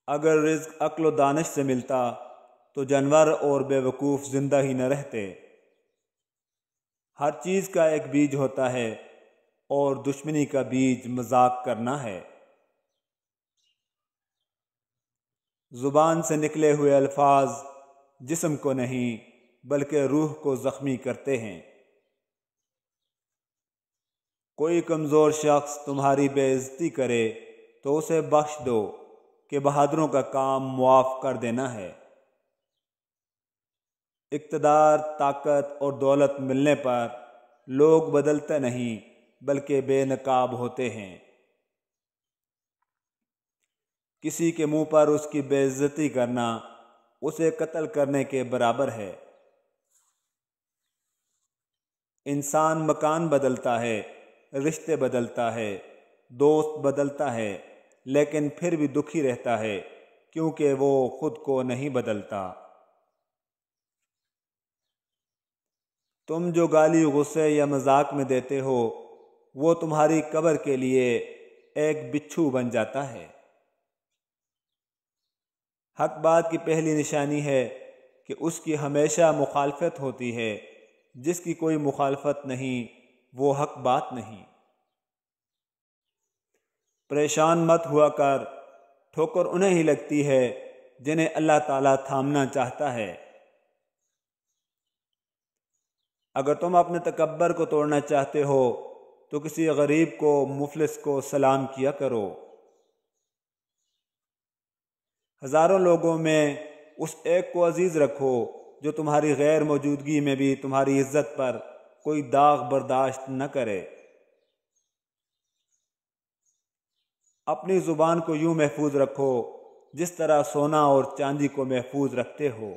اگر رزق عقل و دانش سے ملتا تو جانور اور بے وقوف زندہ ہی نہ رہتے۔ ہر چیز کا ایک بیج ہوتا ہے اور دشمنی کا بیج مذاق کرنا ہے۔ زبان سے نکلے ہوئے الفاظ جسم کو نہیں بلکہ روح کو زخمی کرتے ہیں۔ کوئی کمزور شخص تمہاری بے عزتی کرے تو اسے بخش دو کہ بہادروں کا کام معاف کر دینا ہے۔ اقتدار، طاقت اور دولت ملنے پر لوگ بدلتے نہیں بلکہ بے نقاب ہوتے ہیں۔ کسی کے منہ پر اس کی بے عزتی کرنا اسے قتل کرنے کے برابر ہے۔ انسان مکان بدلتا ہے، رشتے بدلتا ہے، دوست بدلتا ہے، لیکن پھر بھی دکھی رہتا ہے کیونکہ وہ خود کو نہیں بدلتا۔ تم جو گالی، غصے یا مذاق میں دیتے ہو وہ تمہاری قبر کے لیے ایک بچھو بن جاتا ہے۔ حق بات کی پہلی نشانی ہے کہ اس کی ہمیشہ مخالفت ہوتی ہے۔ جس کی کوئی مخالفت نہیں وہ حق بات نہیں۔ پریشان مت ہوا کر، ٹھوکر انہیں ہی لگتی ہے جنہیں اللہ تعالیٰ تھامنا چاہتا ہے۔ اگر تم اپنے تکبر کو توڑنا چاہتے ہو تو کسی غریب کو، مفلس کو سلام کیا کرو۔ ہزاروں لوگوں میں اس ایک کو عزیز رکھو جو تمہاری غیر موجودگی میں بھی تمہاری عزت پر کوئی داغ برداشت نہ کرے۔ اپنی زبان کو یوں محفوظ رکھو جس طرح سونا اور چاندی کو محفوظ رکھتے ہو۔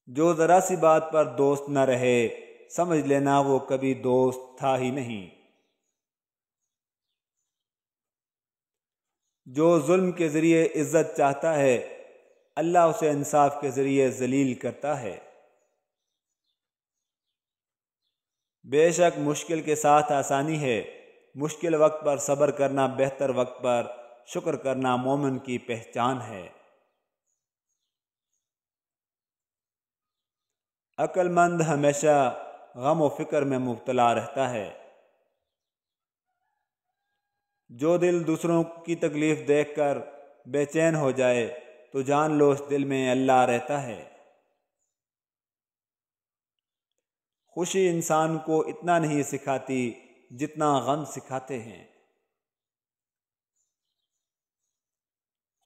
جو ذرا سی بات پر دوست نہ رہے سمجھ لینا وہ کبھی دوست تھا ہی نہیں۔ جو ظلم کے ذریعے عزت چاہتا ہے اللہ اسے انصاف کے ذریعے ذلیل کرتا ہے۔ بے شک مشکل کے ساتھ آسانی ہے، مشکل وقت پر صبر کرنا، بہتر وقت پر شکر کرنا مومن کی پہچان ہے۔ عقل مند ہمیشہ غم و فکر میں مبتلا رہتا ہے۔ جو دل دوسروں کی تکلیف دیکھ کر بے چین ہو جائے تو جان لو اس دل میں اللہ رہتا ہے۔ خوشی انسان کو اتنا نہیں سکھاتی جتنا غم سکھاتے ہیں۔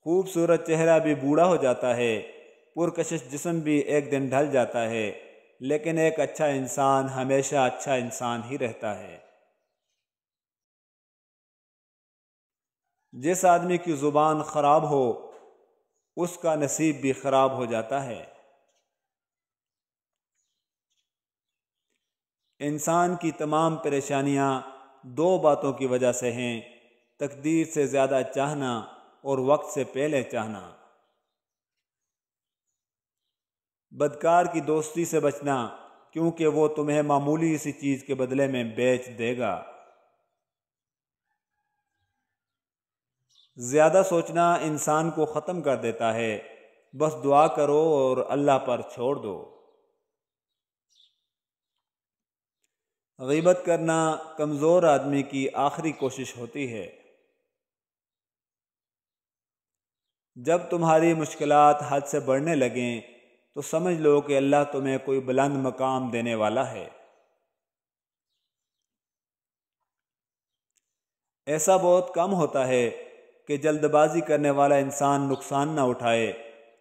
خوبصورت چہرہ بھی بوڑھا ہو جاتا ہے، پرکشش جسم بھی ایک دن ڈھل جاتا ہے، لیکن ایک اچھا انسان ہمیشہ اچھا انسان ہی رہتا ہے۔ جس آدمی کی زبان خراب ہو اس کا نصیب بھی خراب ہو جاتا ہے۔ انسان کی تمام پریشانیاں دو باتوں کی وجہ سے ہیں: تقدیر سے زیادہ چاہنا اور وقت سے پہلے چاہنا۔ بدکار کی دوستی سے بچنا کیونکہ وہ تمہیں معمولی سی چیز کے بدلے میں بیچ دے گا۔ زیادہ سوچنا انسان کو ختم کر دیتا ہے، بس دعا کرو اور اللہ پر چھوڑ دو۔ غیبت کرنا کمزور آدمی کی آخری کوشش ہوتی ہے۔ جب تمہاری مشکلات حد سے بڑھنے لگیں تو سمجھ لو کہ اللہ تمہیں کوئی بلند مقام دینے والا ہے۔ ایسا بہت کم ہوتا ہے کہ جلد بازی کرنے والا انسان نقصان نہ اٹھائے،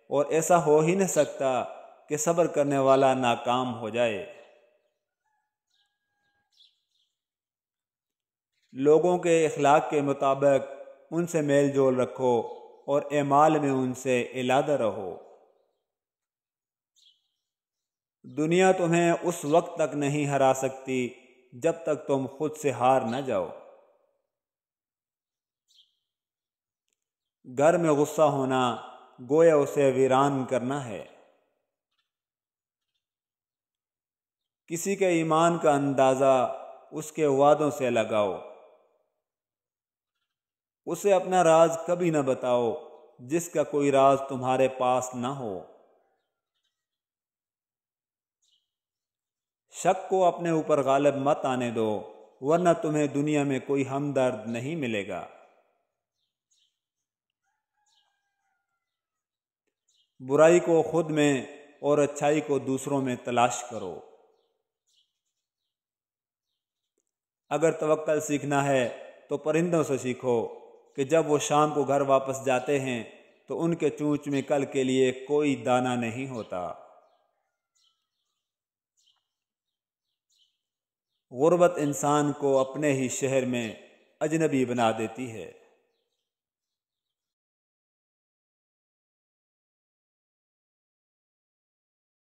اور ایسا ہو ہی نہ سکتا کہ صبر کرنے والا ناکام ہو جائے۔ لوگوں کے اخلاق کے مطابق ان سے میل جول رکھو اور اعمال میں ان سے علادہ رہو۔ دنیا تمہیں اس وقت تک نہیں ہرا سکتی جب تک تم خود سے ہار نہ جاؤ۔ گھر میں غصہ ہونا گویا اسے ویران کرنا ہے۔ کسی کے ایمان کا اندازہ اس کے وعدوں سے لگاؤ۔ اسے اپنا راز کبھی نہ بتاؤ جس کا کوئی راز تمہارے پاس نہ ہو۔ شک کو اپنے اوپر غالب مت آنے دو، ورنہ تمہیں دنیا میں کوئی ہمدرد نہیں ملے گا۔ برائی کو خود میں اور اچھائی کو دوسروں میں تلاش کرو۔ اگر توکل سیکھنا ہے تو پرندوں سے سیکھو کہ جب وہ شام کو گھر واپس جاتے ہیں تو ان کے چونچ میں کل کے لیے کوئی دانہ نہیں ہوتا۔ غربت انسان کو اپنے ہی شہر میں اجنبی بنا دیتی ہے۔